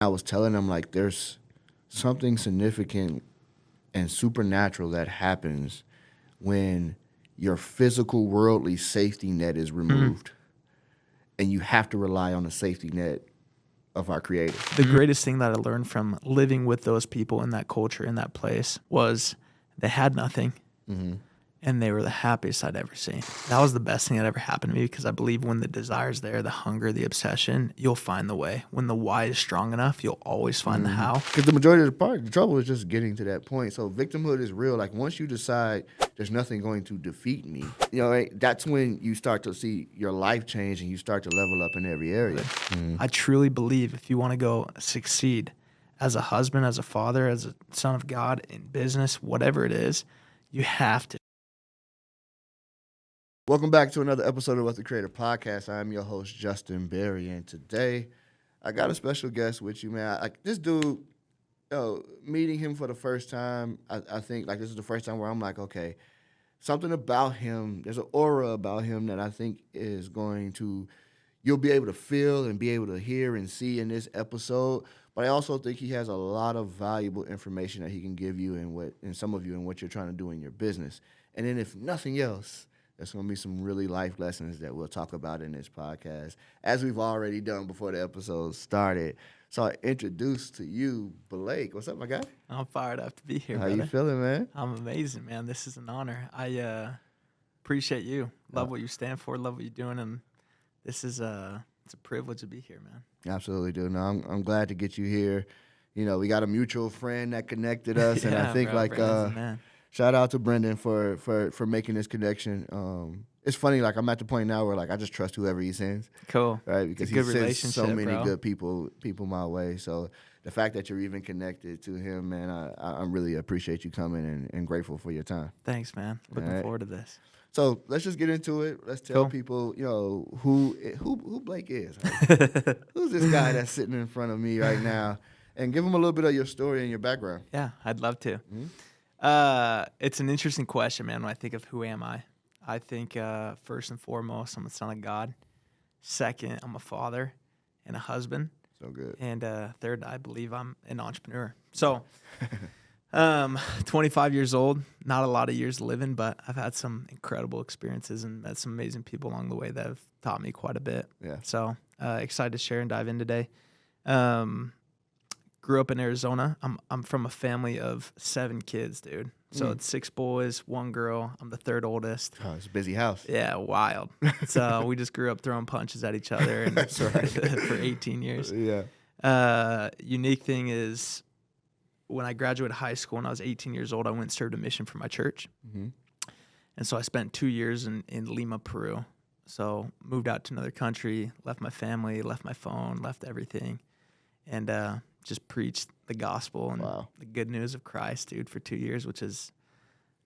I was telling him like there's something significant and supernatural that happens when your physical worldly safety net is removed and you have to rely on the safety net of our creator. The greatest thing that I learned from living with those people in that culture, in that place, was they had nothing. And they were the happiest I'd ever seen. That was the best thing that ever happened to me, because I believe when the desire's there, the hunger, the obsession, you'll find the way. When the why is strong enough, you'll always find the how. Because the majority of the trouble is just getting to that point. So victimhood is real. Like once you decide there's nothing going to defeat me, right, that's when you start to see your life change and you start to level up in every area. I truly believe if you want to go succeed as a husband, as a father, as a son of God, in business, whatever it is, you have to. Welcome back to another episode of What the Creator Podcast. I'm your host, Justin Berry, and today I got a special guest with you, man. This dude, meeting him for the first time, I think like this is the first time where I'm like, okay, something about him, there's an aura about him that I think is going to, you'll be able to feel and be able to hear and see in this episode. But I also think he has a lot of valuable information that he can give you and some of you in what you're trying to do in your business. And then if nothing else, there's going to be some really life lessons that we'll talk about in this podcast, as we've already done before the episode started. So I introduce to you, Blake. What's up, my guy? I'm fired up to be here, How brother. you feeling, man? I'm amazing, man. This is an honor. I appreciate you. Love what you stand for. Love what you're doing. And this is it's a privilege to be here, man. Absolutely, dude. No, I'm glad to get you here. We got a mutual friend that connected us, and I think man. Shout out to Brendan for making this connection. It's funny, like I'm at the point now where like I just trust whoever he sends. Cool. Right? Because he sends so many good people my way. So the fact that you're even connected to him, man, I really appreciate you coming and grateful for your time. Thanks, man. Looking forward to this. So let's just get into it. Let's tell people, who Blake is. Right? Who's this guy that's sitting in front of me right now? And give him a little bit of your story and your background. Yeah, I'd love to. Mm-hmm. It's an interesting question, man, when I think of who am I. I think first and foremost, I'm a son of God. Second, I'm a father and a husband. So good. And third, I believe I'm an entrepreneur. So 25 years old, not a lot of years living, but I've had some incredible experiences and met some amazing people along the way that have taught me quite a bit. Yeah. So excited to share and dive in today. Grew up in Arizona. I'm from a family of 7 kids, dude. So it's 6 boys, 1 girl. I'm the third oldest. Oh, it's a busy house. Yeah, wild. So we just grew up throwing punches at each other and That's right. for 18 years. Yeah. Unique thing is when I graduated high school and I was 18 years old, I went and served a mission for my church. Mm-hmm. And so I spent 2 years in Lima, Peru. So moved out to another country, left my family, left my phone, left everything. And just preached the gospel and the good news of Christ, dude, for 2 years, which is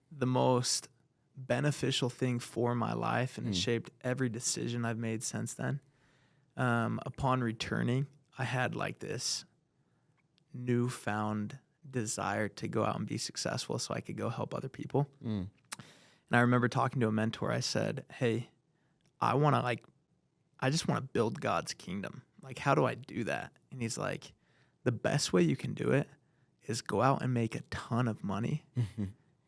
the most beneficial thing for my life, and it shaped every decision I've made since then. Upon returning, I had like this newfound desire to go out and be successful so I could go help other people. And I remember talking to a mentor. I said, hey, I just want to build God's kingdom. Like, how do I do that? And he's like, the best way you can do it is go out and make a ton of money,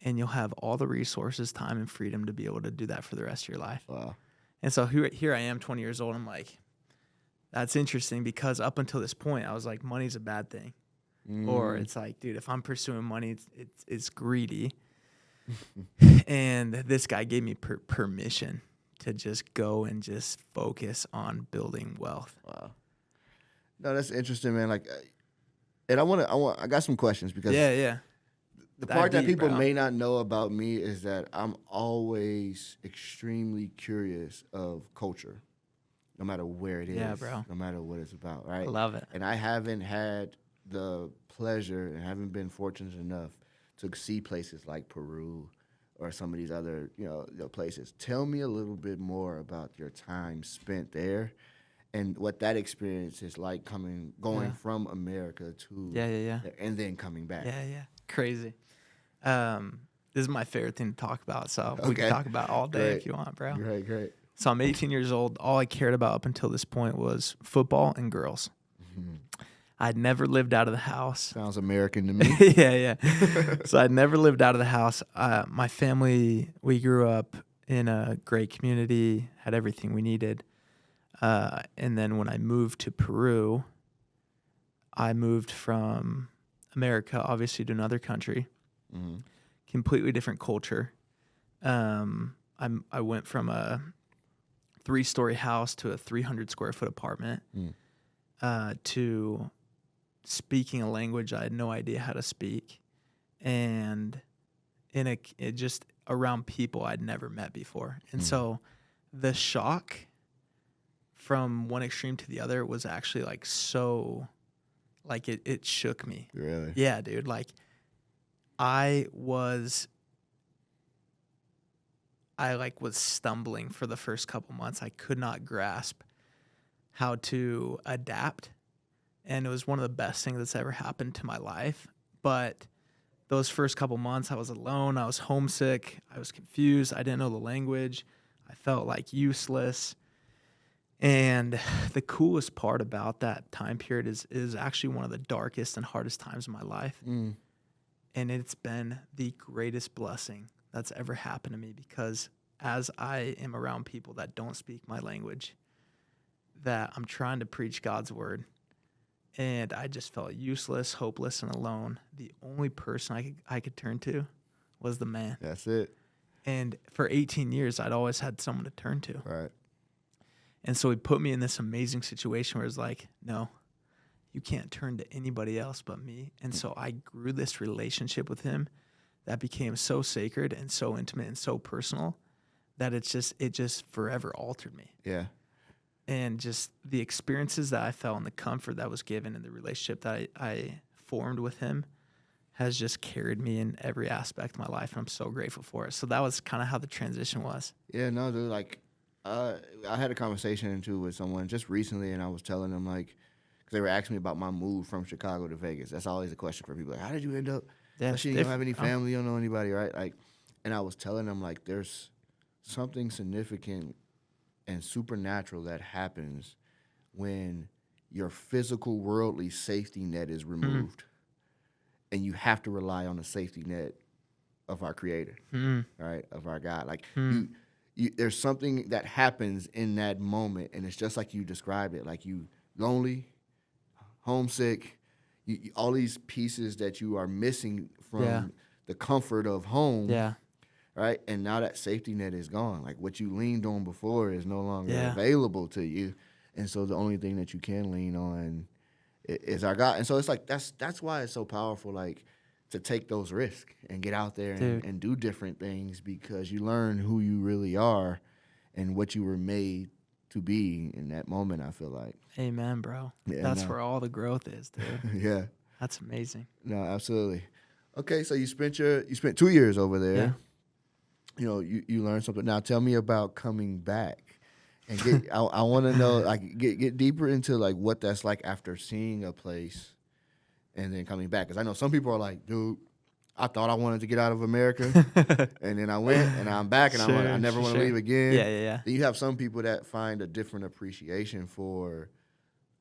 and you'll have all the resources, time, and freedom to be able to do that for the rest of your life. Wow. And so here I am, 20 years old. I'm like, that's interesting, because up until this point, I was like, money's a bad thing. Or it's like, dude, if I'm pursuing money, it's greedy. And this guy gave me permission to just go and just focus on building wealth. Wow. No, that's interesting, man. Like, and I got some questions because the part that people may not know about me is that I'm always extremely curious of culture, no matter where it is, no matter what it's about, right? I love it. And I haven't had the pleasure and haven't been fortunate enough to see places like Peru or some of these other, places. Tell me a little bit more about your time spent there and what that experience is like going from America to and then coming back. Yeah. Crazy. This is my favorite thing to talk about, so we can talk about it all day if you want, bro. Great. So I'm 18 years old. All I cared about up until this point was football and girls. I'd never lived out of the house. Sounds American to me. Yeah. So I'd never lived out of the house. My family, we grew up in a great community, had everything we needed. And then when I moved to Peru, I moved from America, obviously, to another country, completely different culture. I went from a 3-story house to a 300 square foot apartment, to speaking a language I had no idea how to speak, and just around people I'd never met before. And so the shock from one extreme to the other was actually like so, like it shook me. Really? Yeah, dude. Like I was stumbling for the first couple months. I could not grasp how to adapt. And it was one of the best things that's ever happened to my life. But those first couple months, I was alone. I was homesick. I was confused. I didn't know the language. I felt like useless. And the coolest part about that time period is actually one of the darkest and hardest times of my life. And it's been the greatest blessing that's ever happened to me, because as I am around people that don't speak my language, that I'm trying to preach God's word, and I just felt useless, hopeless, and alone. The only person I could turn to was the man. That's it. And for 18 years, I'd always had someone to turn to. Right. And so he put me in this amazing situation where it's like, no, you can't turn to anybody else but me. And so I grew this relationship with him that became so sacred and so intimate and so personal that it just forever altered me. Yeah. And just the experiences that I felt and the comfort that was given and the relationship that I formed with him has just carried me in every aspect of my life. And I'm so grateful for it. So that was kind of how the transition was. Yeah, no, dude, like, I had a conversation, too, with someone just recently, and I was telling them, like, because they were asking me about my move from Chicago to Vegas. That's always a question for people. Like, how did you end up? Yeah, You don't have any family, you don't know anybody, right? Like, and I was telling them, like, there's something significant and supernatural that happens when your physical, worldly safety net is removed, and you have to rely on the safety net of our Creator, right, of our God. Like, there's something that happens in that moment, and it's just like you described it, like you lonely, homesick, all these pieces that you are missing from the comfort of home. Yeah. Right? And now that safety net is gone. Like what you leaned on before is no longer available to you. And so the only thing that you can lean on is our God. And so it's like that's why it's so powerful, like, to take those risks and get out there and do different things, because you learn who you really are and what you were made to be in that moment, I feel like. Amen, bro. Yeah, that's where all the growth is, dude. Yeah. That's amazing. No, absolutely. Okay, so you spent 2 years over there. Yeah. You know, you learned something. Now tell me about coming back, and I want to know, like, get deeper into like what that's like after seeing a place and then coming back. Because I know some people are like, dude, I thought I wanted to get out of America, and then I went and I'm back, and I never want to leave again. Yeah. Then you have some people that find a different appreciation for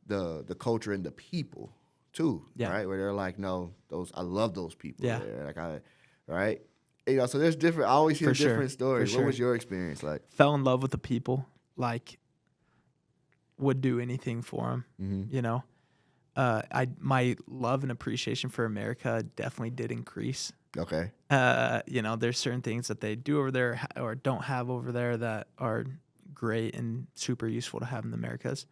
the culture and the people too, right? Where they're like, no, I love those people there. Like right? You know, so there's different. I always hear different stories. What was your experience like? Fell in love with the people. Like, would do anything for them. You know, my love and appreciation for America definitely did increase. Okay. You know, there's certain things that they do over there or don't have over there that are great and super useful to have in the Americas.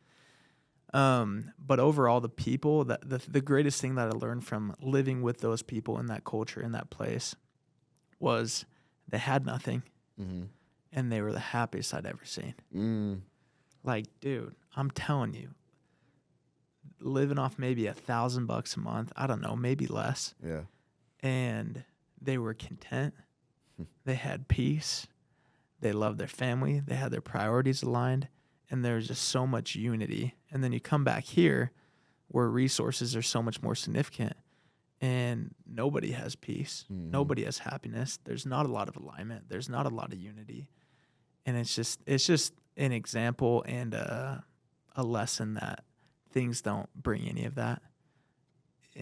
But overall, the people, the greatest thing that I learned from living with those people in that culture, in that place, was they had nothing, and they were the happiest I'd ever seen. Like, dude, I'm telling you, living off maybe $1,000 a month, I don't know, maybe less. Yeah. And they were content. They had peace. They loved their family. They had their priorities aligned. And there was just so much unity. And then you come back here where resources are so much more significant, and nobody has peace. Nobody has happiness. There's not a lot of alignment. There's not a lot of unity. And it's just an example and a lesson that things don't bring any of that.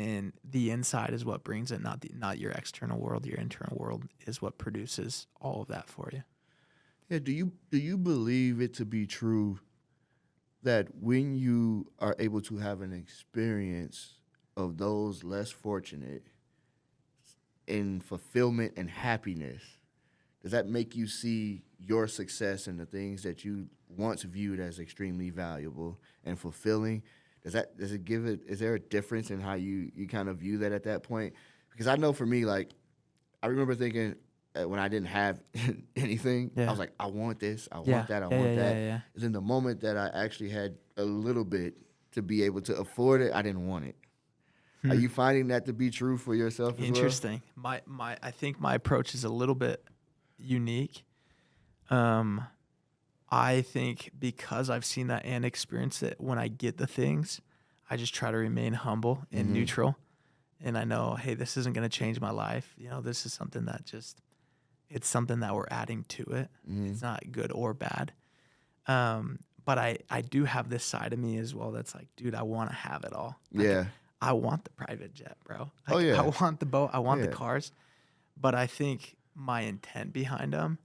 and the inside is what brings it, not your external world. Your internal world is what produces all of that for you. Yeah. Do you believe it to be true that when you are able to have an experience of those less fortunate in fulfillment and happiness, does that make you see your success and the things that you once viewed as extremely valuable and fulfilling? Is there a difference in how you kind of view that at that point? Because I know for me, like, I remember thinking when I didn't have anything, I was like, I want this, I want that, I want that. Yeah. And then the moment that I actually had a little bit to be able to afford it, I didn't want it. Are you finding that to be true for yourself as Interesting. I think my approach is a little bit unique. I think because I've seen that and experienced it, when I get the things, I just try to remain humble and neutral. And I know, hey, this isn't going to change my life. You know, this is something that it's something that we're adding to it. It's not good or bad. But I do have this side of me as well that's like, dude, I want to have it all. Like, I want the private jet, bro. Like, I want the boat. I want the cars. But I think my intent behind them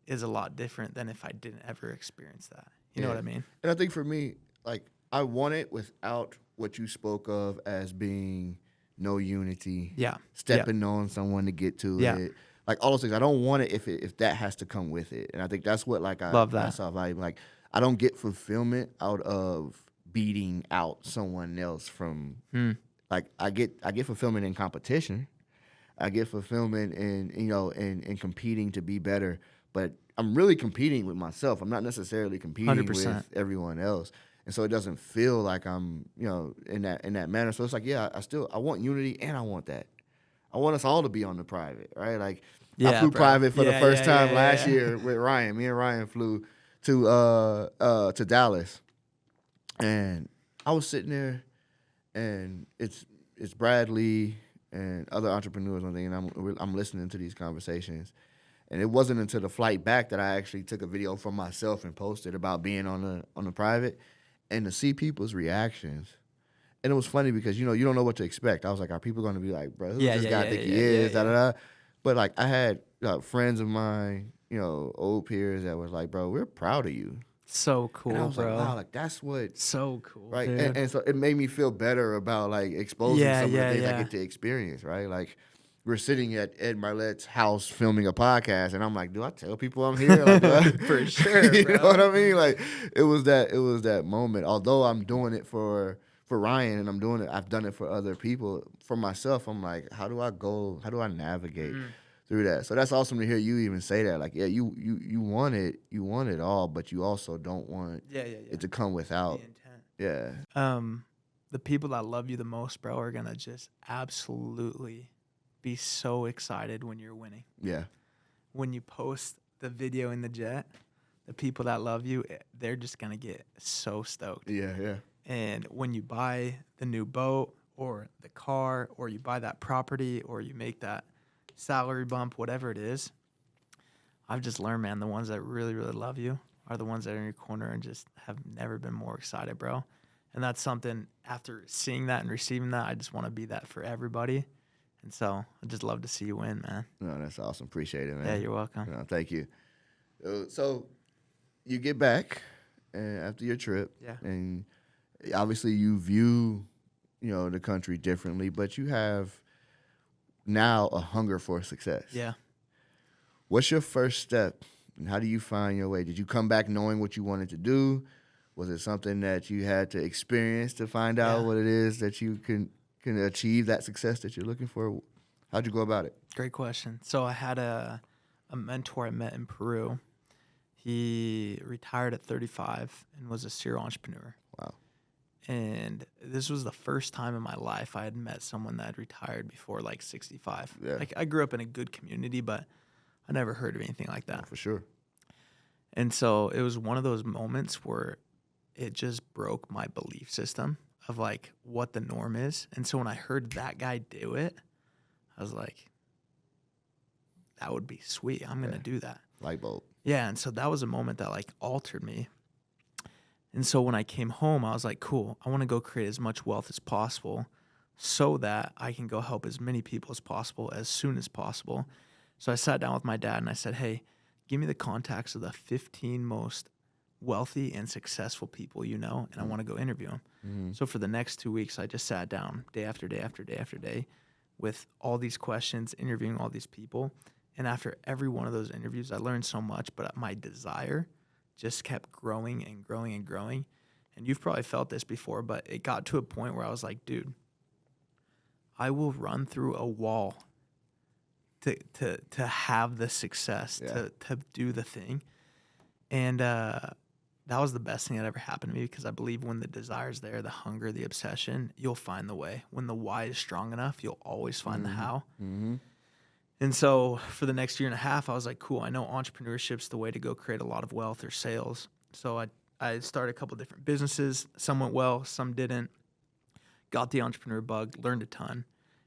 is a lot different than if I didn't ever experience that. You know what I mean? And I think for me, like, I want it without what you spoke of as being no unity. Yeah. Stepping on someone to get to it. Like, all those things. I don't want it if that has to come with it. And I think that's what, like, I saw valuable. Like, I don't get fulfillment out of beating out someone else from like, I get fulfillment in competition. I get fulfillment in competing to be better. But I'm really competing with myself. I'm not necessarily competing 100%. with everyone else. And so it doesn't feel like I'm, in that manner. So it's like, I want unity and I want that. I want us all to be on the private, right? Like, I flew private for the first time last year with Ryan. Me and Ryan flew to Dallas. And I was sitting there, and it's Bradley and other entrepreneurs and I'm listening to these conversations. And it wasn't until the flight back that I actually took a video for myself and posted about being on the private, and to see people's reactions. And it was funny because, you don't know what to expect. I was like, are people going to be like, bro, who does this guy think he is? Da-da-da. But, like, I had friends of mine, old peers that was like, bro, we're proud of you. So cool, and I was bro. like, wow, like, that's what. So cool, right? Dude. And so it made me feel better about, like, exposing some of the things I get to experience, right? Like, we're sitting at Ed Marlette's house filming a podcast, and I'm like, do I tell people I'm here? Like, For sure, you bro. know what I mean? Like, it was that moment. Although I'm doing it for Ryan, and I've done it for other people. For myself, I'm like, how do I navigate through that? So that's awesome to hear you even say that. Like, you want it all, but you also don't want it to come without the intent. Yeah. The people that love you the most, bro, are gonna just absolutely be so excited when you're winning. Yeah. When you post the video in the jet, the people that love you, they're just gonna get so stoked. Yeah. And when you buy the new boat or the car, or you buy that property, or you make that salary bump, whatever it is, I've just learned, man, the ones that really, really love you are the ones that are in your corner and just have never been more excited, bro. And that's something, after seeing that and receiving that, I just want to be that for everybody. And so I just love to see you win, man. No, that's awesome. Appreciate it, man. Yeah, you're welcome. No, thank you. So you get back after your trip, and obviously you view, the country differently, but you have now a hunger for success. Yeah. What's your first step, and how do you find your way? Did you come back knowing what you wanted to do? Was it something that you had to experience to find out what it is that you can achieve that success that you're looking for? How'd you go about it? Great question. So I had a mentor I met in Peru. He retired at 35 and was a serial entrepreneur. Wow. And this was the first time in my life I had met someone that had retired before, like, 65. Yeah. Like, I grew up in a good community, but I never heard of anything like that. For sure. And so it was one of those moments where it just broke my belief system of, like, what the norm is. And so when I heard that guy do it, I was like, that would be sweet. I'm going to do that. Light bulb. Yeah, and so that was a moment that, like, altered me. And so when I came home, I was like, cool, I want to go create as much wealth as possible so that I can go help as many people as possible as soon as possible. So I sat down with my dad and I said, hey, give me the contacts of the 15 most wealthy and successful people you know, and I want to go interview them. Mm-hmm. So for the next 2 weeks, I just sat down day after day after day after day with all these questions, interviewing all these people. And after every one of those interviews, I learned so much, but my desire just kept growing and growing and growing. And you've probably felt this before, but it got to a point where I was like, dude, I will run through a wall to have the success, to do the thing. And that was the best thing that ever happened to me, because I believe when the desire's there, the hunger, the obsession, you'll find the way. When the why is strong enough, you'll always find the how. Mm-hmm. And so for the next year and a half, I was like, cool, I know entrepreneurship's the way to go create a lot of wealth or sales. So I started a couple different businesses. Some went well, some didn't. Got the entrepreneur bug, learned a ton.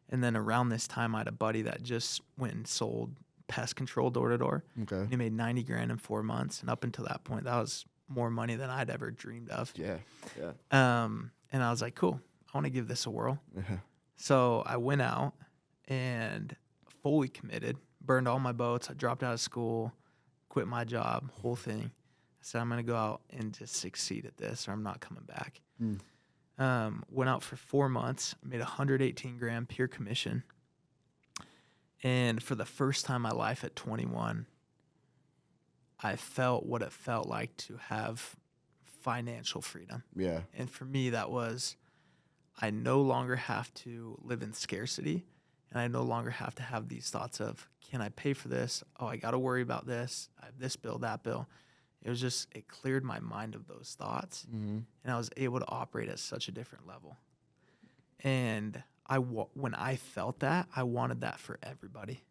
And then around this time, I had a buddy that just went and sold pest control door to door. Okay. And he made $90,000 in 4 months. And up until that point, that was more money than I'd ever dreamed of. Yeah. And I was like, cool, I want to give this a whirl. Yeah. So I went out and fully committed, burned all my boats. I dropped out of school, quit my job, whole thing. I said, I'm going to go out and just succeed at this, or I'm not coming back. Went out for 4 months, made $118,000 pure commission. And for the first time in my life at 21, I felt what it felt like to have financial freedom. Yeah. And for me, that was, I no longer have to live in scarcity, and I no longer have to have these thoughts of, can I pay for this? Oh, I got to worry about this. I have this bill, that bill. It was just, it cleared my mind of those thoughts, and I was able to operate at such a different level. And when I felt that, I wanted that for everybody.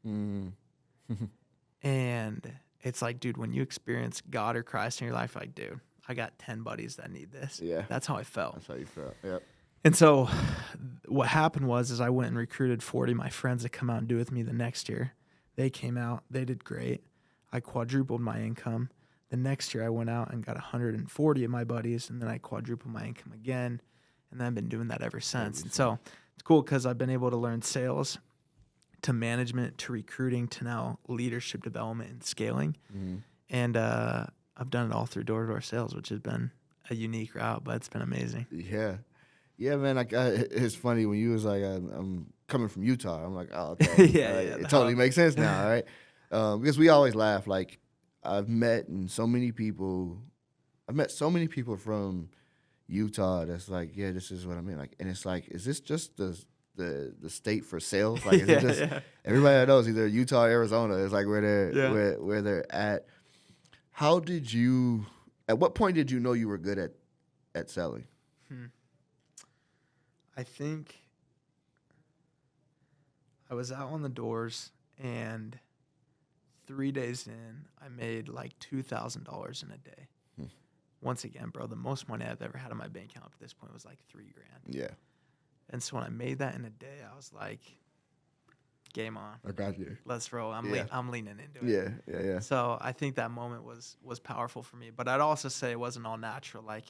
And it's like, dude, when you experience God or Christ in your life, like, dude, I got 10 buddies that need this. Yeah. That's how I felt. That's how you felt. Yep. And so what happened was I went and recruited 40 of my friends to come out and do with me the next year. They came out. They did great. I quadrupled my income. The next year I went out and got 140 of my buddies, and then I quadrupled my income again. And then I've been doing that ever since. And so it's cool because I've been able to learn sales, to management, to recruiting, to now leadership development and scaling. And I've done it all through door-to-door sales, which has been a unique route, but it's been amazing. Yeah. Yeah, man. It's funny when you was like, I'm coming from Utah. I'm like, oh, okay. It totally makes sense now, right? Because we always laugh. Like, I've met so many people from Utah that's like, yeah, this is what I mean. Like, and it's like, is this just the state for sales? Like, is it just everybody I know is either Utah or Arizona is like where they're at. How did you? At what point did you know you were good at selling? I think I was out on the doors, and 3 days in, I made like $2,000 in a day. Once again, bro, the most money I've ever had in my bank account up to this point was like $3,000. Yeah. And so when I made that in a day, I was like, game on. I got you. Let's roll. I'm leaning into it. Yeah. So I think that moment was powerful for me. But I'd also say it wasn't all natural. Like,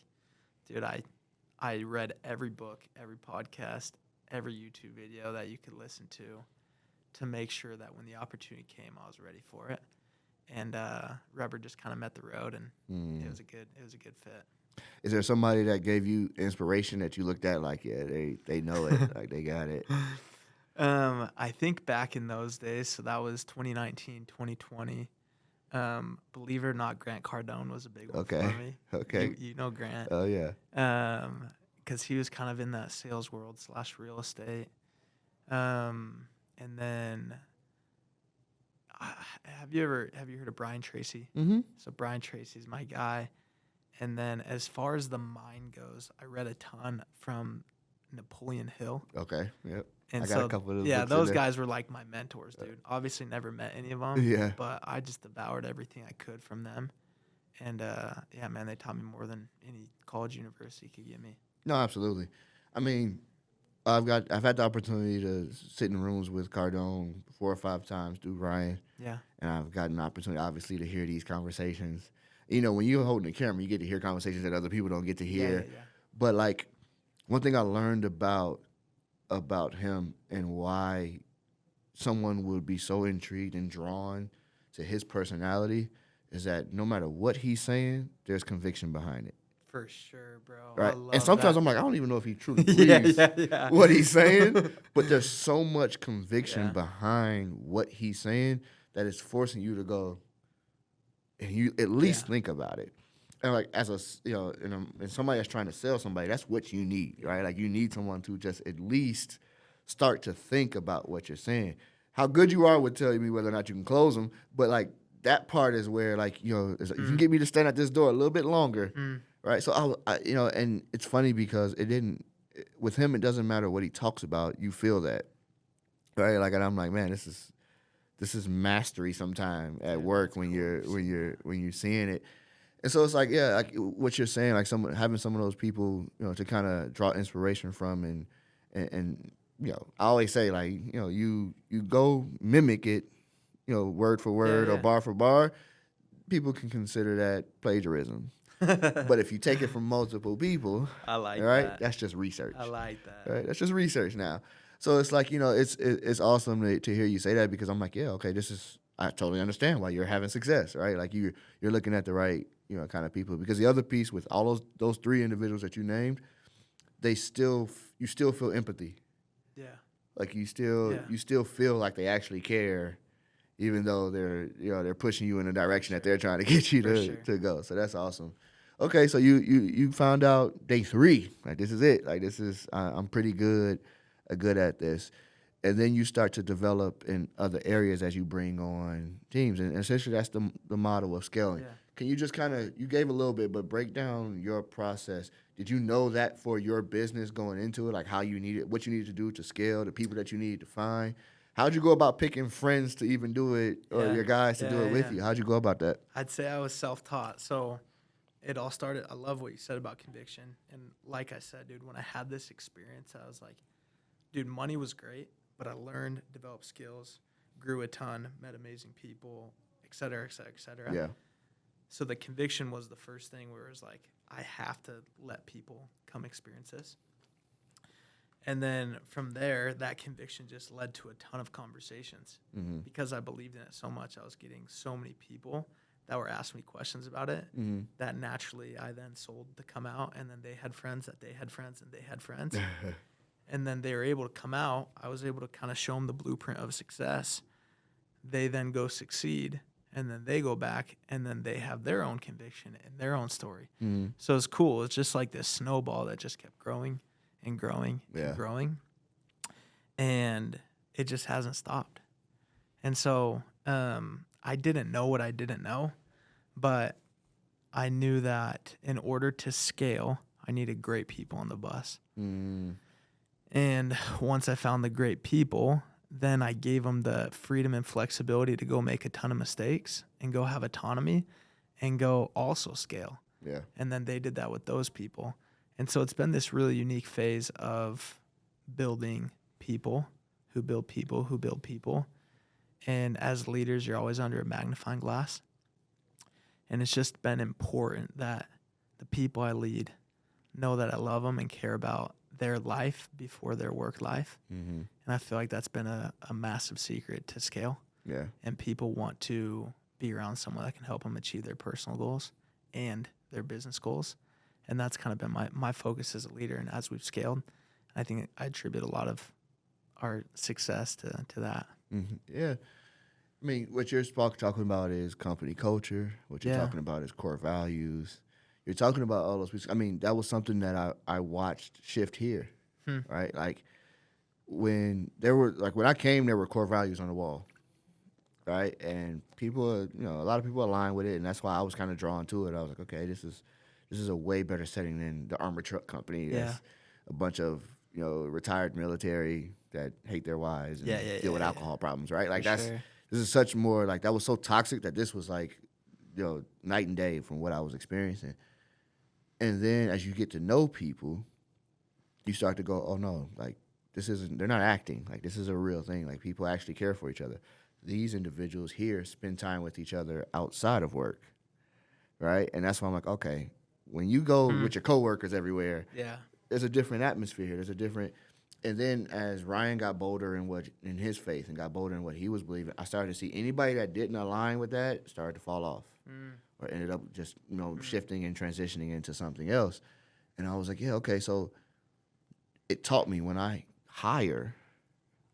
dude, I read every book, every podcast, every YouTube video that you could listen to make sure that when the opportunity came, I was ready for it. And rubber just kind of met the road, and it was a good fit. Is there somebody that gave you inspiration that you looked at like, yeah, they know it, like they got it? I think back in those days, so that was 2019, 2020. Believe it or not, Grant Cardone was a big one for me. Okay. You know Grant. Oh, yeah. Because he was kind of in that sales world / real estate. And then have you heard of Brian Tracy? Mm-hmm. So Brian Tracy's my guy. And then as far as the mind goes, I read a ton from Napoleon Hill. Okay. Yep. And I got a couple of those. Yeah, books those in there. guys were like my mentors, dude. Obviously never met any of them. Yeah. But I just devoured everything I could from them. And yeah, man, they taught me more than any college university could give me. No, absolutely. I mean, I've had the opportunity to sit in rooms with Cardone 4 or 5 times, do Ryan. Yeah. And I've gotten an opportunity, obviously, to hear these conversations. You know, when you're holding the camera, you get to hear conversations that other people don't get to hear. Yeah. But, like, one thing I learned about about him and why someone would be so intrigued and drawn to his personality is that no matter what he's saying, there's conviction behind it. For sure, bro. Right. I love And sometimes that. I'm like, I don't even know if he truly believes yeah. what he's saying, but there's so much conviction Yeah. behind what he's saying that it's forcing you to go and you at least think about it. And like as and somebody that's trying to sell somebody, that's what you need, right? Like you need someone to just at least start to think about what you're saying. How good you are would tell me whether or not you can close them, but like that part is where like you can get me to stand at this door a little bit longer, right? So I and it's funny because with him it doesn't matter what he talks about, you feel that, right? Like and I'm like, man, this is mastery sometime at work when you're seeing it. And so it's like, yeah, like what you're saying, like having some of those people, to kind of draw inspiration from, and I always say like, you go mimic it, word for word or bar for bar. People can consider that plagiarism, but if you take it from multiple people, I like right, that. that's just research. I like that. Right, that's just research now. So it's like it's awesome to hear you say that because I'm like, yeah, okay, I totally understand why you're having success, right? Like you're looking at the right kind of people because the other piece with all those three individuals that you named, you still feel empathy. Yeah. Like you still feel like they actually care, even though they're pushing you in the direction that they're trying to get you to go. So that's awesome. Okay, so you found out day 3, like this is it. Like this is I'm pretty good at this. And then you start to develop in other areas as you bring on teams. And essentially that's the model of scaling. Yeah. Can you just you gave a little bit, but break down your process. Did you know that for your business going into it, like what you needed to do to scale, the people that you needed to find? How'd you go about picking friends to even do it or your guys to do it with you? How'd you go about that? I'd say I was self-taught. So it all started, I love what you said about conviction. And like I said, dude, when I had this experience, I was like, dude, money was great, but I learned, developed skills, grew a ton, met amazing people, et cetera, et cetera, et cetera. Yeah. So the conviction was the first thing where it was like, I have to let people come experience this. And then from there, that conviction just led to a ton of conversations. Because I believed in it so much. I was getting so many people that were asking me questions about it that naturally I then sold to come out. And then they had friends that they had friends and they had friends. And then they were able to come out. I was able to kind of show them the blueprint of success. They then go succeed. And then they go back, and then they have their own conviction and their own story. So it's cool. It's just like this snowball that just kept growing and growing and growing. And it just hasn't stopped. And so I didn't know what I didn't know, but I knew that in order to scale, I needed great people on the bus. And once I found the great people, then I gave them the freedom and flexibility to go make a ton of mistakes and go have autonomy and go also scale. Yeah. And then they did that with those people. And so it's been this really unique phase of building people who build people who build people. And as leaders, you're always under a magnifying glass. And it's just been important that the people I lead know that I love them and care about their life before their work life. And I feel like that's been a massive secret to scale. Yeah. And people want to be around someone that can help them achieve their personal goals and their business goals. And that's kind of been my focus as a leader. And as we've scaled, I think I attribute a lot of our success to that. Yeah. I mean, what you're talking about is company culture. What you're talking about is core values. You're talking about all those pieces. I mean, that was something that I watched shift here, right? Like when I came, there were core values on the wall, right? And people, a lot of people align with it, and that's why I was kind of drawn to it. I was like, okay, this is a way better setting than the armored truck company. That's a bunch of retired military that hate their wives and deal with alcohol problems, right? Like this is such more like that was so toxic that this was like night and day from what I was experiencing. And then as you get to know people, you start to go, oh no, like they're not acting. Like this is a real thing. Like people actually care for each other. These individuals here spend time with each other outside of work, right? And that's why I'm like, okay, when you go with your coworkers everywhere, there's a different atmosphere. There's a different, And then as Ryan got bolder in his faith and got bolder in what he was believing, I started to see anybody that didn't align with that started to fall off, or ended up just shifting and transitioning into something else. And I was like, yeah, okay. So it taught me when I hire,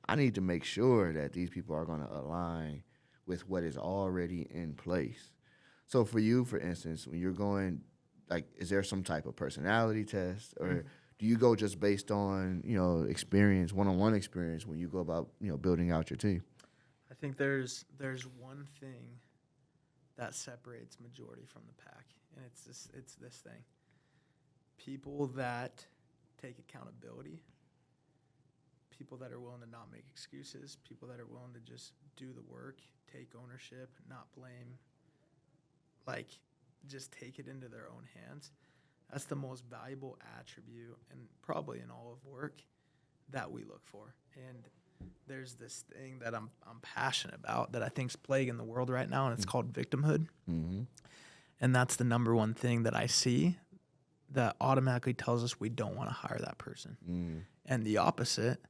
I need to make sure that these people are going to align with what is already in place. So for you, for instance, when you're going, like, is there some type of personality test, or do you go just based on, experience, one-on-one experience when you go about, building out your team? I think there's one thing that separates majority from the pack, and it's this thing. People that take accountability, people that are willing to not make excuses, people that are willing to just do the work, take ownership, not blame, like just take it into their own hands. That's the most valuable attribute, and probably in all of work, that we look for. And there's this thing that I'm passionate about that I think's plaguing the world right now, and it's called victimhood. Mm-hmm. And that's the number one thing that I see that automatically tells us we don't want to hire that person. And the opposite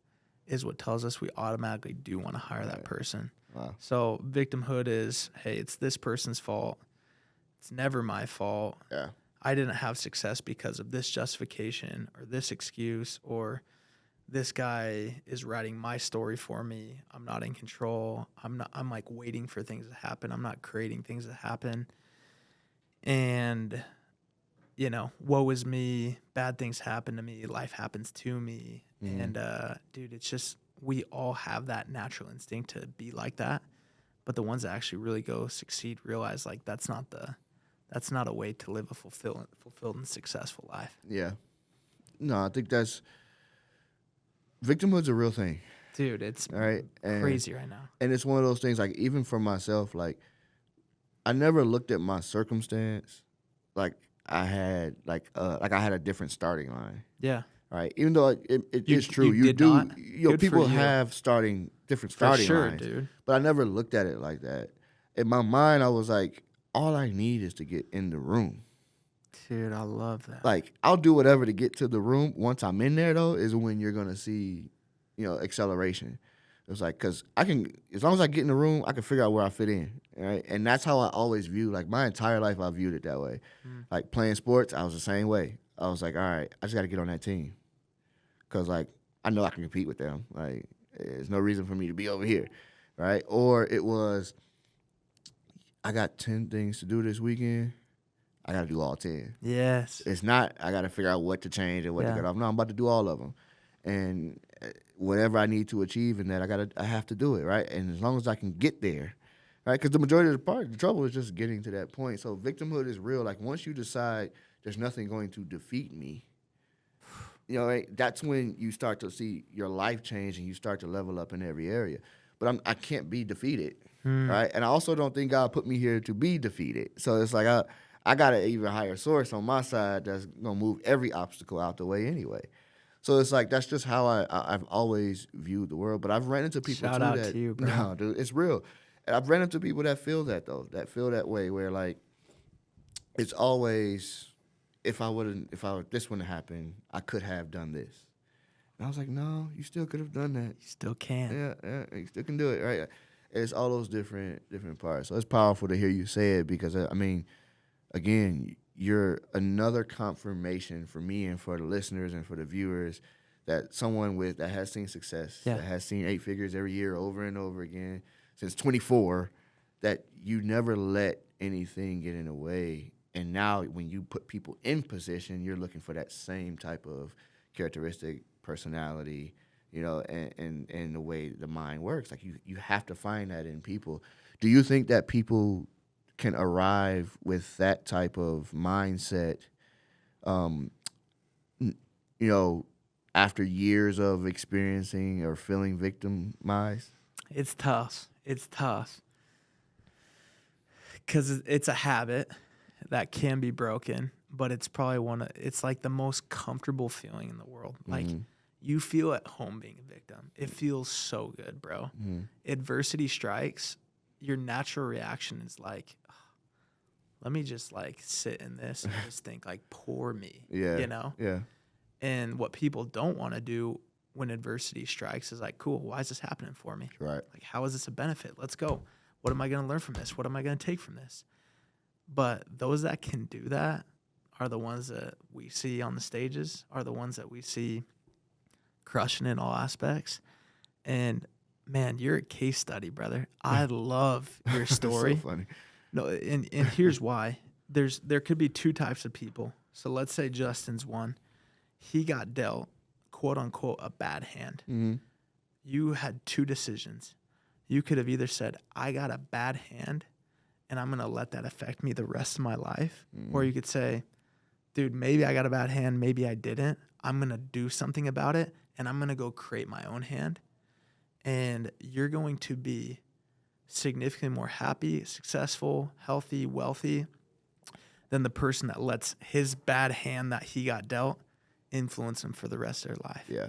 is what tells us we automatically do want to hire that person. Wow. So victimhood is, hey, it's this person's fault. It's never my fault. Yeah. I didn't have success because of this justification or this excuse, or this guy is writing my story for me. I'm not in control. I'm like waiting for things to happen. I'm not creating things to happen. And, woe is me. Bad things happen to me. Life happens to me. And, dude, it's just, we all have that natural instinct to be like that. But the ones that actually really go succeed realize, like, that's not a way to live a fulfilled and successful life. Yeah. No, I think victimhood's a real thing. Dude, it's right? crazy right now. And it's one of those things, like, even for myself, like, I never looked at my circumstance like I had a different starting line. Yeah. Right. Even though it is true, you do. Not. People have different starting lines. Dude. But I never looked at it like that. In my mind, I was like, all I need is to get in the room. Dude, I love that. Like, I'll do whatever to get to the room. Once I'm in there, though, is when you're gonna see, acceleration. It's like, because as long as I get in the room, I can figure out where I fit in, right? And that's how I always view, like, my entire life I viewed it that way. Like, playing sports, I was the same way. I was like, all right, I just got to get on that team. Because, like, I know I can compete with them. Like, there's no reason for me to be over here, right? Or it was, I got 10 things to do this weekend. I got to do all 10. Yes. It's not, I got to figure out what to change and what to get off. No, I'm about to do all of them. And whatever I need to achieve in that, I have to do it, right? And as long as I can get there, right? Because the majority of the trouble is just getting to that point. So victimhood is real. Like, once you decide there's nothing going to defeat me, right? That's when you start to see your life change and you start to level up in every area. But I can't be defeated, right? And I also don't think God put me here to be defeated. So it's like I got an even higher source on my side that's going to move every obstacle out the way anyway. So it's like, that's just how I've always viewed the world. But I've ran into people Shout too out that, to you, bro. No, dude, it's real. And I've ran into people that feel that, though, that feel that way, where, like, it's always, if this wouldn't happen, I could have done this. And I was like, no, you still could have done that. You still can. Yeah, you still can do it, right? It's all those different parts. So it's powerful to hear you say it, because, I mean, again, you're another confirmation for me and for the listeners and for the viewers that someone that has seen success, that has seen 8 figures every year over and over again since 24, that you never let anything get in the way. And now when you put people in position, you're looking for that same type of characteristic, personality, and the way the mind works. Like, you have to find that in people. Do you think that people can arrive with that type of mindset, after years of experiencing or feeling victimized? It's tough. Because it's a habit that can be broken, but it's probably it's like the most comfortable feeling in the world. Like, you feel at home being a victim. It feels so good, bro. Adversity strikes, your natural reaction is like, let me just, like, sit in this and just think, like, poor me, Yeah. Yeah. And what people don't want to do when adversity strikes is like, cool, why is this happening for me? Right. Like, how is this a benefit? Let's go. What am I going to learn from this? What am I going to take from this? But those that can do that are the ones that we see on the stages, are the ones that we see crushing in all aspects. And man, you're a case study, brother. I love your story. So funny. No, and here's why. There could be two types of people. So let's say Justin's one. He got dealt, quote unquote, a bad hand. Mm-hmm. You had two decisions. You could have either said, I got a bad hand and I'm going to let that affect me the rest of my life. Mm-hmm. Or you could say, dude, maybe I got a bad hand, maybe I didn't. I'm going to do something about it and I'm going to go create my own hand. And you're going to be significantly more happy, successful, healthy, wealthy than the person that lets his bad hand that he got dealt influence him for the rest of their life. Yeah.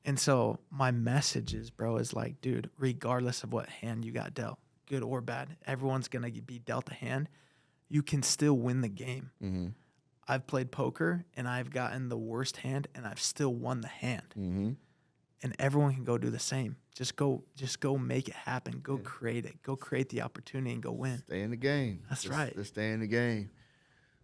And so my message is, bro, is like, dude, regardless of what hand you got dealt, good or bad, everyone's going to be dealt a hand. You can still win the game. Mm-hmm. I've played poker and I've gotten the worst hand and I've still won the hand. Mm-hmm. And everyone can go do the same. Just go make it happen. Go create it. Go create the opportunity and go win. Stay in the game. That's right. Just stay in the game.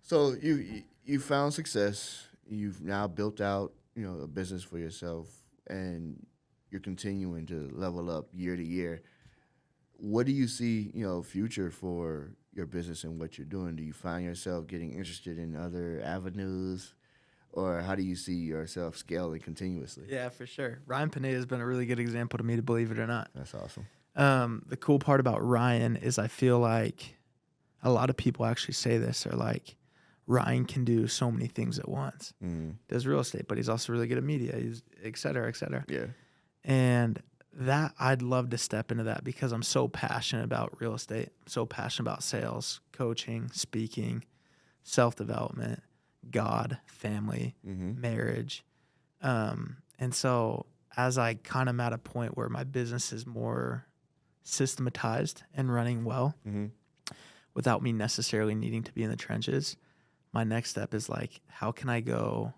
So you found success. You've now built out, a business for yourself, and you're continuing to level up year to year. What do you see, future for your business and what you're doing? Do you find yourself getting interested in other avenues? Or how do you see yourself scaling continuously? Yeah, for sure. Ryan Pineda has been a really good example to me, to believe it or not. That's awesome. The cool part about Ryan is I feel like a lot of people actually say this. They're like, Ryan can do so many things at once. Mm-hmm. Does real estate, but he's also really good at media, he's et cetera, et cetera. Yeah. And that I'd love to step into that because I'm so passionate about real estate. I'm so passionate about sales, coaching, speaking, self-development, God, family, Mm-hmm. marriage. And so as I kind of at a point where my business is more systematized and running well Mm-hmm. without me necessarily needing to be in the trenches, my next step is like, how can I go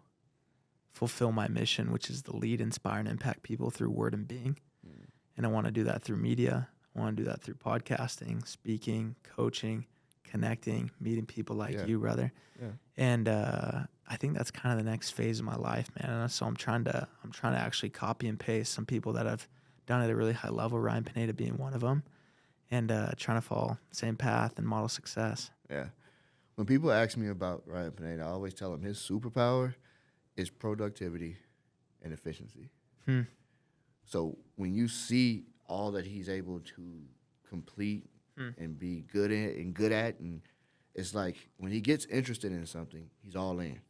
fulfill my mission, which is to lead, inspire, and impact people through word and being. Mm. And I want to do that through media. I want to do that through podcasting, speaking, coaching, connecting, meeting people like you, brother. Yeah. And I think that's kind of the next phase of my life, man. And so I'm trying to actually copy and paste some people that have done it at a really high level, Ryan Pineda being one of them, and trying to follow the same path and model success. Yeah. When people ask me about Ryan Pineda, I always tell them his superpower is productivity and efficiency. So when you see all that he's able to complete and be good at, and it's like when he gets interested in something, he's all in.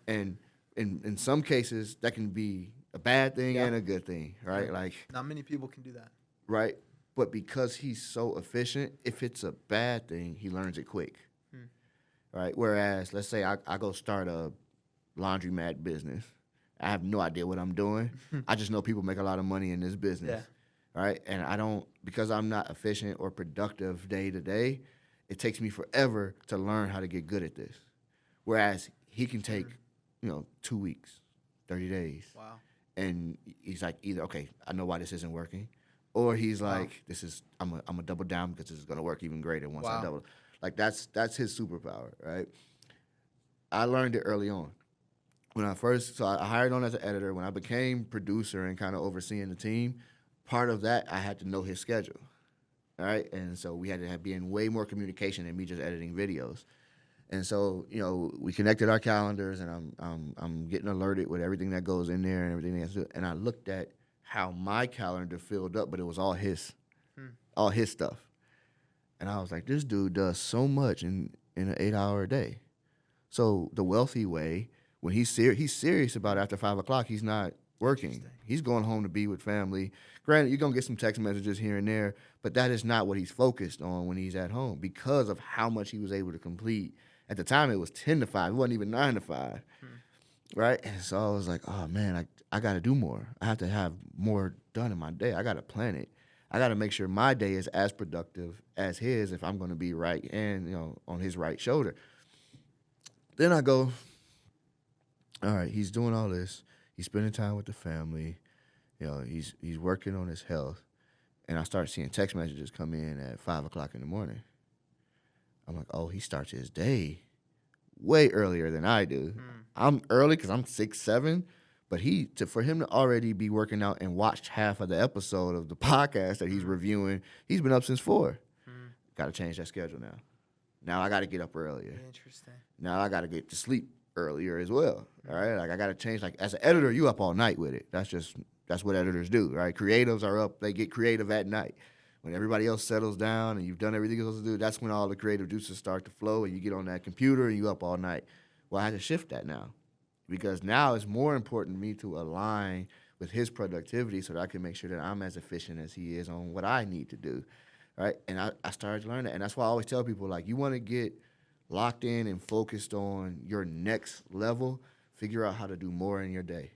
And in some cases, that can be a bad thing and a good thing, right? Like, not many people can do that. Right? But because he's so efficient, if it's a bad thing, he learns it quick. Right? Whereas, let's say I go start a laundromat business. I have no idea what I'm doing. I just know people make a lot of money in this business. Right? And because I'm not efficient or productive day to day, it takes me forever to learn how to get good at this. Whereas he can take, 2 weeks, 30 days. Wow. And he's like, either, okay, I know why this isn't working. Or he's like, I'm gonna double down because this is gonna work even greater once I double. Like that's his superpower, right? I learned it early on. When I hired on as an editor. When I became producer and kind of overseeing the team, part of that I had to know his schedule, all right? And so we had to be in way more communication than me just editing videos. And so, we connected our calendars, and I'm getting alerted with everything that goes in there and everything that's. And I looked at how my calendar filled up, but it was all his stuff. And I was like, this dude does so much in an 8-hour day. So the wealthy way, when he's serious about after 5 o'clock, he's not working. He's going home to be with family. Granted, you're going to get some text messages here and there, but that is not what he's focused on when he's at home because of how much he was able to complete. At the time, it was 10 to 5. It wasn't even 9 to 5. Right? And so I was like, oh, man, I got to do more. I have to have more done in my day. I got to plan it. I got to make sure my day is as productive as his if I'm going to be right and, on his right shoulder. Then I go, all right, he's doing all this. He's spending time with the family. You know, he's working on his health. And I start seeing text messages come in at 5 o'clock in the morning. I'm like, oh, he starts his day way earlier than I do. I'm early because I'm 6'7", but for him to already be working out and watched half of the episode of the podcast that he's reviewing, he's been up since 4. Got to change that schedule now. Now I got to get up earlier. Interesting. Now I got to get to sleep earlier as well. All right, like I got to change. Like as an editor, you up all night with it. That's what editors do, right? Creatives are up. They get creative at night. When everybody else settles down and you've done everything you're supposed to do, that's when all the creative juices start to flow and you get on that computer and you up all night. Well, I had to shift that now because now it's more important to me to align with his productivity so that I can make sure that I'm as efficient as he is on what I need to do, right? And I started to learn that. And that's why I always tell people, like, you want to get locked in and focused on your next level, figure out how to do more in your day.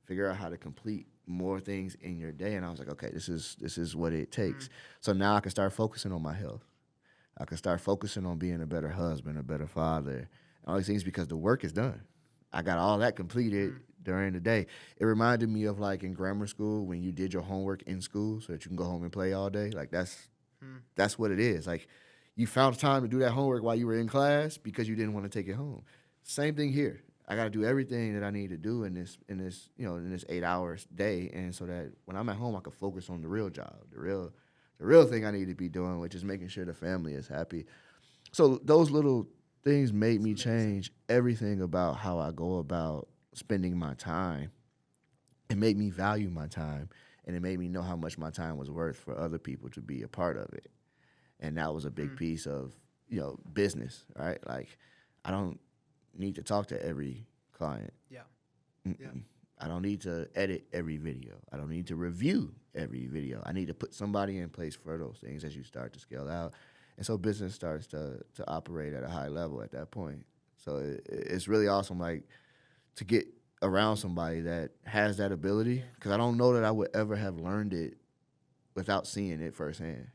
Figure out how to complete more things in your day. And I was like, okay, this is what it takes. So now I can start focusing on my health. I can start focusing on being a better husband, a better father, and all these things because the work is done. I got all that completed during the day. It reminded me of like in grammar school when you did your homework in school so that you can go home and play all day. Like that's what it is. Like you found time to do that homework while you were in class because you didn't want to take it home. Same thing here. I got to do everything that I need to do in this 8 hours day, and so that when I'm at home, I can focus on the real job, the real thing I need to be doing, which is making sure the family is happy. So those little things made me change everything about how I go about spending my time. It made me value my time, and it made me know how much my time was worth for other people to be a part of it. And that was a big piece of business, right? Like I don't need to talk to every client. Yeah. I don't need to edit every video. I don't need to review every video. I need to put somebody in place for those things as you start to scale out. And so business starts to operate at a high level at that point. So it's really awesome, like, to get around somebody that has that ability, because I don't know that I would ever have learned it without seeing it firsthand.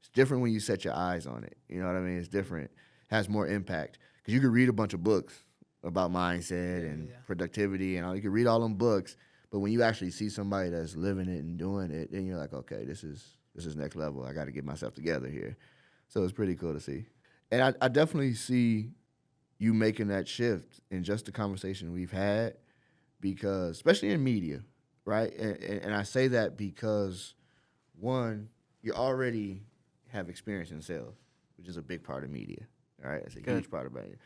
It's different when you set your eyes on it. You know what I mean? It's different. Has more impact. Because you could read a bunch of books about mindset and productivity and all. You can read all them books, but when you actually see somebody that's living it and doing it, then you're like, okay, this is next level. I got to get myself together here. So it's pretty cool to see. And I definitely see you making that shift in just the conversation we've had, because especially in media, right? And I say that because, one, you already have experience in sales, which is a big part of media, all right? It's a huge part about it.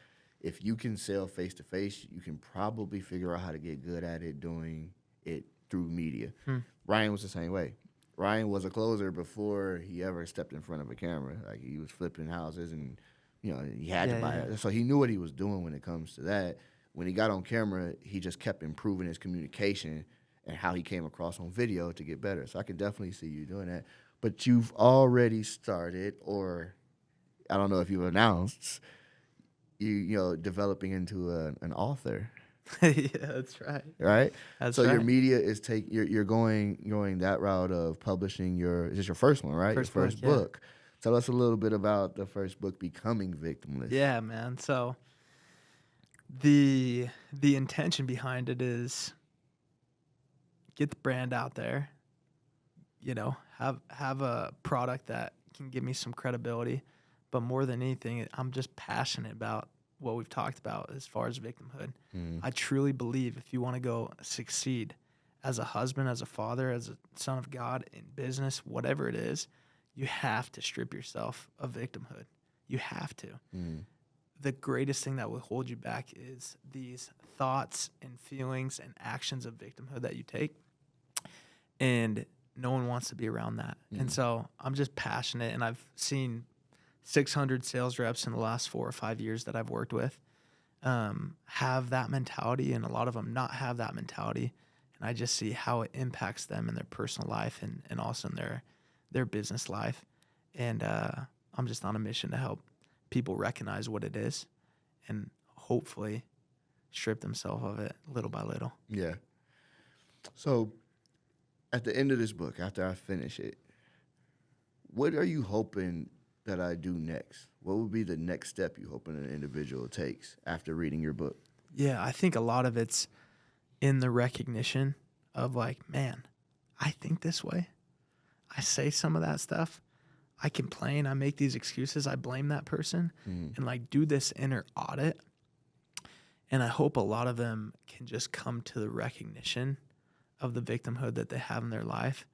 If you can sell face-to-face, you can probably figure out how to get good at it doing it through media. Ryan was the same way. Ryan was a closer before he ever stepped in front of a camera. Like, he was flipping houses and, he had to buy it. So he knew what he was doing when it comes to that. When he got on camera, he just kept improving his communication and how he came across on video to get better. So I can definitely see you doing that. But you've already started, or I don't know if you've announced, developing into an author. Yeah, that's right. Right? That's so right. your media is you're going that route of publishing is this your first one, right? Your first book. Tell us a little bit about the first book, Becoming Victimless. Yeah, man. So the intention behind it is get the brand out there, have a product that can give me some credibility. But more than anything, I'm just passionate about what we've talked about as far as victimhood. I truly believe if you want to go succeed as a husband, as a father, as a son of God, in business, whatever it is, you have to strip yourself of victimhood. You have to. The greatest thing that will hold you back is these thoughts and feelings and actions of victimhood that you take. And no one wants to be around that. And so I'm just passionate, and I've seen 600 sales reps in the last 4 or 5 years that I've worked with have that mentality, and a lot of them not have that mentality. And I just see how it impacts them in their personal life and also in their business life. And I'm just on a mission to help people recognize what it is and hopefully strip themselves of it little by little. Yeah. So at the end of this book, after I finish it, what are you hoping that I do next? What would be the next step you hoping an individual takes after reading your book? Yeah, I think a lot of it's in the recognition of like, man, I think this way. I say some of that stuff. I complain. I make these excuses. I blame that person and like do this inner audit. And I hope a lot of them can just come to the recognition of the victimhood that they have in their life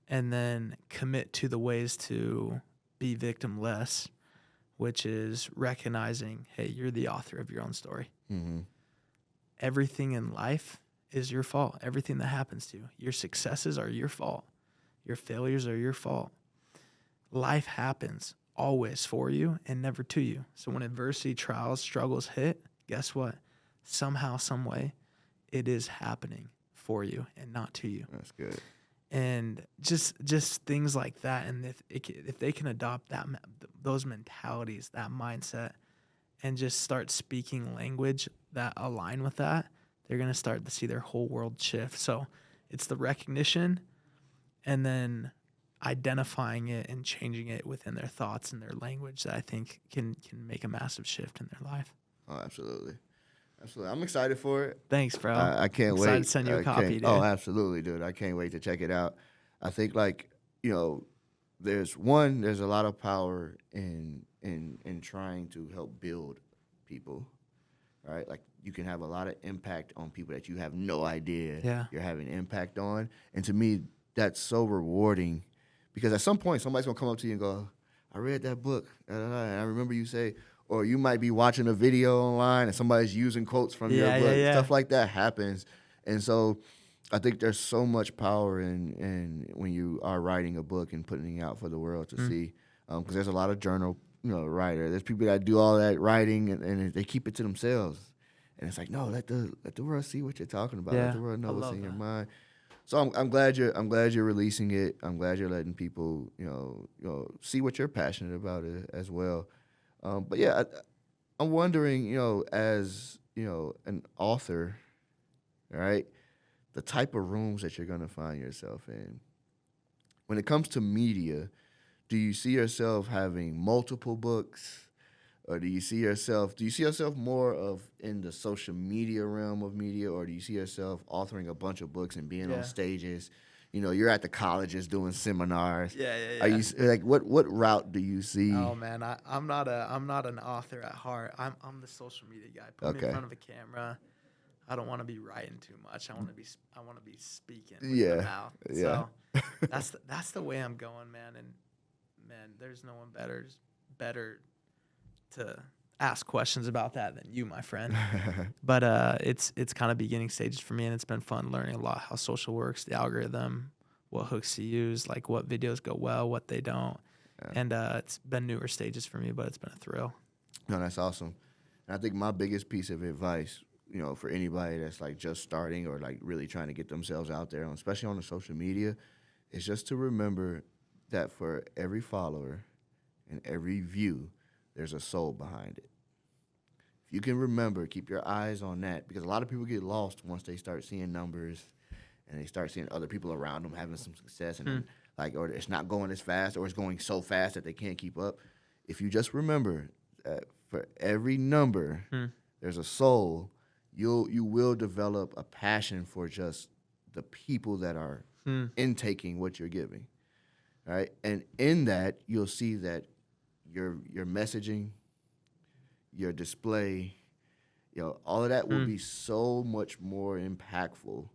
and then commit to the ways to be victimless, which is recognizing, hey, you're the author of your own story. Everything in life is your fault. Everything that happens to you, your successes are your fault. Your failures are your fault. Life happens always for you and never to you. So when adversity, trials, struggles hit, guess what? Somehow, some way, it is happening for you and not to you. That's good. And just things like that. And if they can adopt those mentalities, that mindset, and just start speaking language that align with that, they're going to start to see their whole world shift. So it's the recognition and then identifying it and changing it within their thoughts and their language that I think can make a massive shift in their life. Oh, absolutely. Absolutely. I'm excited for it. Thanks, bro. I can't wait. Excited to send you a copy, dude. Oh, absolutely, dude. I can't wait to check it out. I think, like, there's a lot of power in trying to help build people, right? Like, you can have a lot of impact on people that you have no idea you're having impact on. And to me, that's so rewarding because at some point, somebody's going to come up to you and go, I read that book, and I remember you say, or you might be watching a video online and somebody's using quotes from your book. Stuff like that happens. And so I think there's so much power in when you are writing a book and putting it out for the world to see. Because there's a lot of journal writer. There's people that do all that writing and they keep it to themselves. And it's like, no, let the world see what you're talking about. Let the world know what's in your mind. So I'm glad you're releasing it. I'm glad you're letting people see what you're passionate about as well. But yeah, I'm wondering, as an author, right, the type of rooms that you're gonna find yourself in. When it comes to media, do you see yourself having multiple books? Or do you see yourself more of in the social media realm of media, or do you see yourself authoring a bunch of books and being on stages? You're at the colleges doing seminars. Yeah. Are you like what route do you see? Oh man, I'm not an author at heart. I'm the social media guy. Put me in front of a camera. I don't want to be writing too much. I want to be speaking with my mouth. So that's the way I'm going, man. And man, there's no one better to ask questions about that than you, my friend. But it's kind of beginning stages for me, and it's been fun learning a lot how social works, the algorithm, what hooks to use, like what videos go well, what they don't. And it's been newer stages for me, but it's been a thrill. No, that's awesome. And I think my biggest piece of advice, for anybody that's like just starting or like really trying to get themselves out there, especially on the social media, is just to remember that for every follower and every view, there's a soul behind it. If you can remember, keep your eyes on that, because a lot of people get lost once they start seeing numbers and they start seeing other people around them having some success and or it's not going as fast or it's going so fast that they can't keep up. If you just remember that for every number, there's a soul, you will develop a passion for just the people that are intaking what you're giving, right? And in that, you'll see that your messaging, your display, all of that will be so much more impactful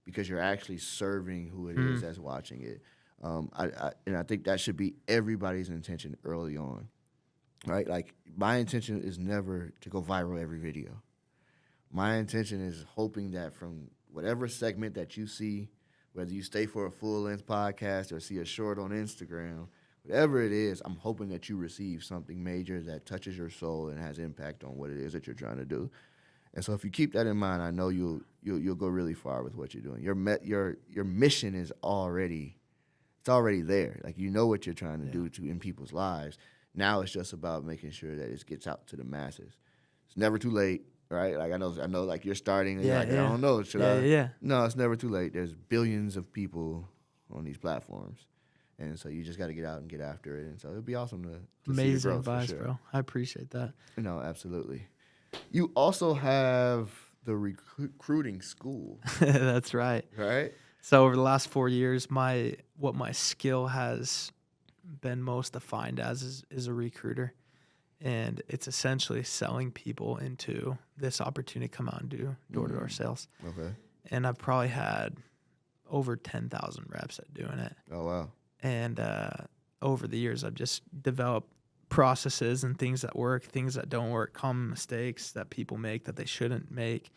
because you're actually serving who it is that's watching it. I think that should be everybody's intention early on, right? Like my intention is never to go viral every video. My intention is hoping that from whatever segment that you see, whether you stay for a full-length podcast or see a short on Instagram, whatever it is, I'm hoping that you receive something major that touches your soul and has impact on what it is that you're trying to do. And so if you keep that in mind, I know you'll go really far with what you're doing. Your mission is already there. Like you know what you're trying to do in people's lives. Now it's just about making sure that it gets out to the masses. It's never too late, right? Like I know like you're starting and you're like, I don't know, should I? Yeah. No, it's never too late. There's billions of people on these platforms. And so you just got to get out and get after it. And so it'd be awesome to Amazing see your growth, advice, for sure. bro. I appreciate that. Absolutely. You also have the recruiting school, That's right. right? So over the last 4 years, what my skill has been most defined as is a recruiter. And it's essentially selling people into this opportunity to come out and do door-to-door sales. Okay. And I've probably had over 10,000 reps at doing it. Oh, wow. And over the years, I've just developed processes and things that work, things that don't work, common mistakes that people make that they shouldn't make,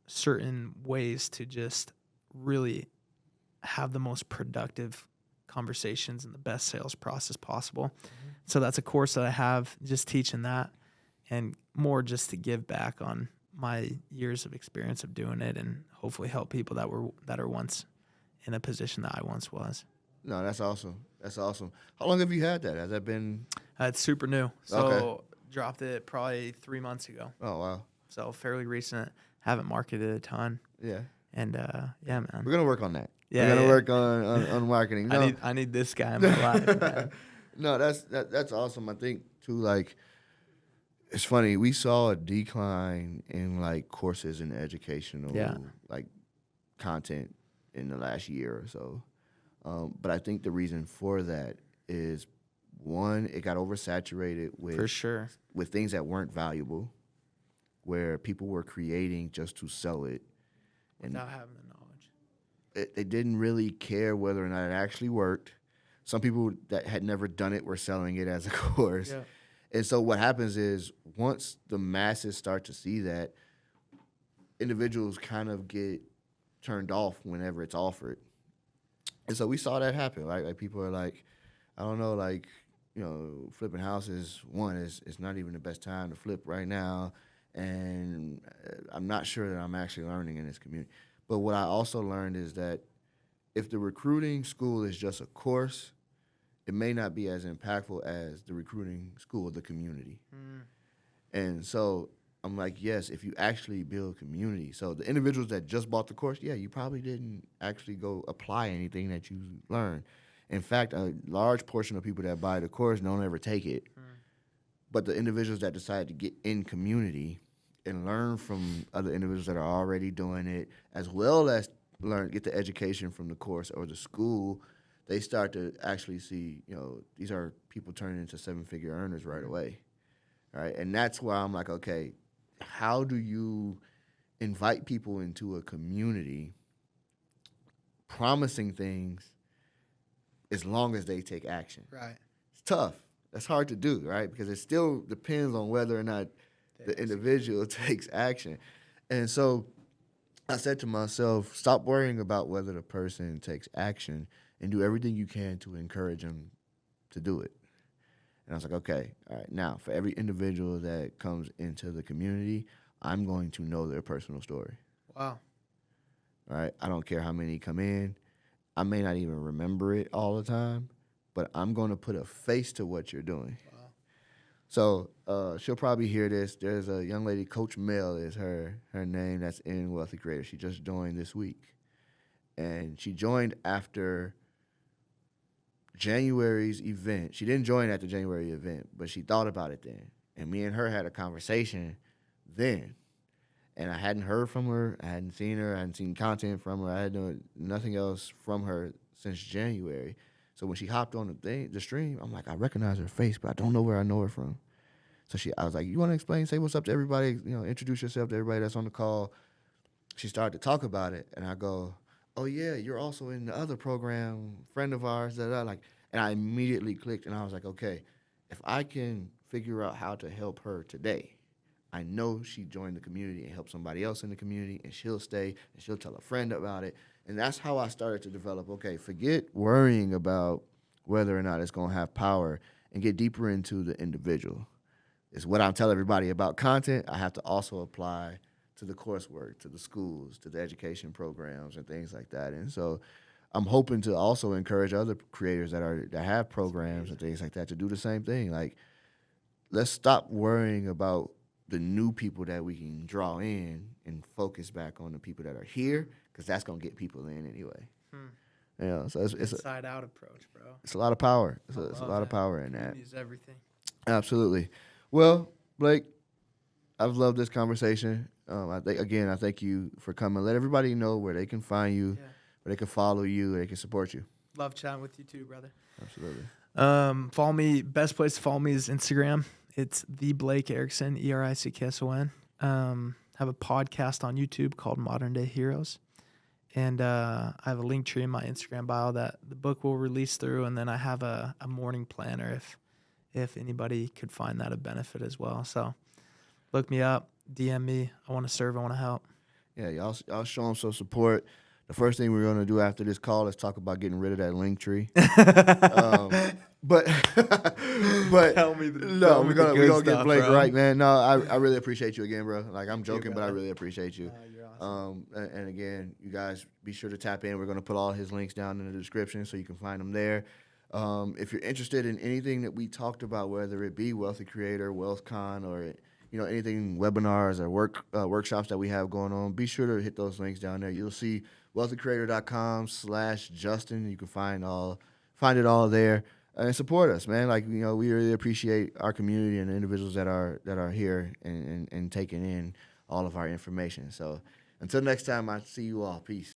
certain ways to just really have the most productive conversations and the best sales process possible. Mm-hmm. So that's a course that I have, just teaching that, and more just to give back on my years of experience of doing it, and hopefully help people that are once in a position that I once was. No, that's awesome. That's awesome. How long have you had that? Has that been? It's super new. So dropped it probably 3 months ago. Oh, wow. So fairly recent. Haven't marketed a ton. Yeah. And yeah, man. We're gonna work on that. Yeah, we're gonna work on marketing. No. I need this guy in my life, man. No, that's awesome. I think too, like, it's funny. We saw a decline in like courses and educational like content in the last year or so. But I think the reason for that is, one, it got oversaturated with For sure. with things that weren't valuable, where people were creating just to sell it, and Without having the knowledge. they didn't really care whether or not it actually worked. Some people that had never done it were selling it as a course. Yeah. And so what happens is, once the masses start to see that, individuals kind of get turned off whenever it's offered. And so we saw that happen. Like people are like, I don't know, like, you know, flipping houses, one, it's not even the best time to flip right now. And I'm not sure that I'm actually learning in this community. But what I also learned is that if the recruiting school is just a course, it may not be as impactful as the recruiting school of the community. Mm. And so I'm like, yes, if you actually build community. So the individuals that just bought the course, yeah, you probably didn't actually go apply anything that you learned. In fact, a large portion of people that buy the course don't ever take it. Mm. But the individuals that decide to get in community and learn from other individuals that are already doing it, as well as get the education from the course or the school, they start to actually see, you know, these are people turning into seven-figure earners right away, right? And that's why I'm like, okay, how do you invite people into a community promising things as long as they take action? Right. It's tough. That's hard to do, right? Because it still depends on whether or not the individual takes action. And so I said to myself, stop worrying about whether the person takes action and do everything you can to encourage them to do it. And I was like, okay, all right, now for every individual that comes into the community, I'm going to know their personal story. Wow. All right, I don't care how many come in. I may not even remember it all the time, but I'm going to put a face to what you're doing. Wow. So she'll probably hear this. There's a young lady, Coach Mel is her name, that's in Wealthy Creator. She just joined this week. And she joined after January's event. She didn't join at the January event, but she thought about it then. And me and her had a conversation then. And I hadn't heard from her. I hadn't seen her. I hadn't seen content from her. I had done nothing else from her since January. So when she hopped on the stream, I'm like, I recognize her face, but I don't know where I know her from. So I was like, you want to explain? Say what's up to everybody. You know, introduce yourself to everybody that's on the call. She started to talk about it, and I go, oh yeah, you're also in the other program, friend of ours. And I immediately clicked, and I was like, okay, if I can figure out how to help her today, I know she joined the community and helped somebody else in the community, and she'll stay, and she'll tell a friend about it. And that's how I started to develop, okay, forget worrying about whether or not it's going to have power and get deeper into the individual. It's what I'm telling everybody about content. I have to also apply to the coursework, to the schools, to the education programs and things like that. And so I'm hoping to also encourage other creators that have programs and things like that to do the same thing. Like, let's stop worrying about the new people that we can draw in and focus back on the people that are here, because that's going to get people in anyway. You know, so it's inside out approach, bro. It's a lot of power. It's a lot of power in that. Use everything. Absolutely. Well, Blake, I've loved this conversation. I thank you for coming. Let everybody know where they can find you, where they can follow you, where they can support you. Love chatting with you too, brother. Absolutely. Follow me. Best place to follow me is Instagram. It's the Blake Erickson, ERICKSON. Have a podcast on YouTube called Modern Day Heroes. And I have a link tree in my Instagram bio that the book will release through. And then I have a morning planner if anybody could find that a benefit as well. So look me up, DM me. I want to serve. I want to help. Yeah, y'all show them some support. The first thing we're going to do after this call is talk about getting rid of that link tree. But we're gonna get Blake right, man. No, I really appreciate you again, bro. Like, I'm joking, but I really appreciate you. You're awesome. And again, you guys be sure to tap in. We're gonna put all his links down in the description so you can find them there. If you're interested in anything that we talked about, whether it be Wealthy Creator, WealthCon, or anything, webinars or workshops that we have going on, be sure to hit those links down there. You'll see wealthycreator.com/Justin. You can find it all there. And support us, man. Like, we really appreciate our community and the individuals that are here and taking in all of our information. So until next time, I see you all. Peace.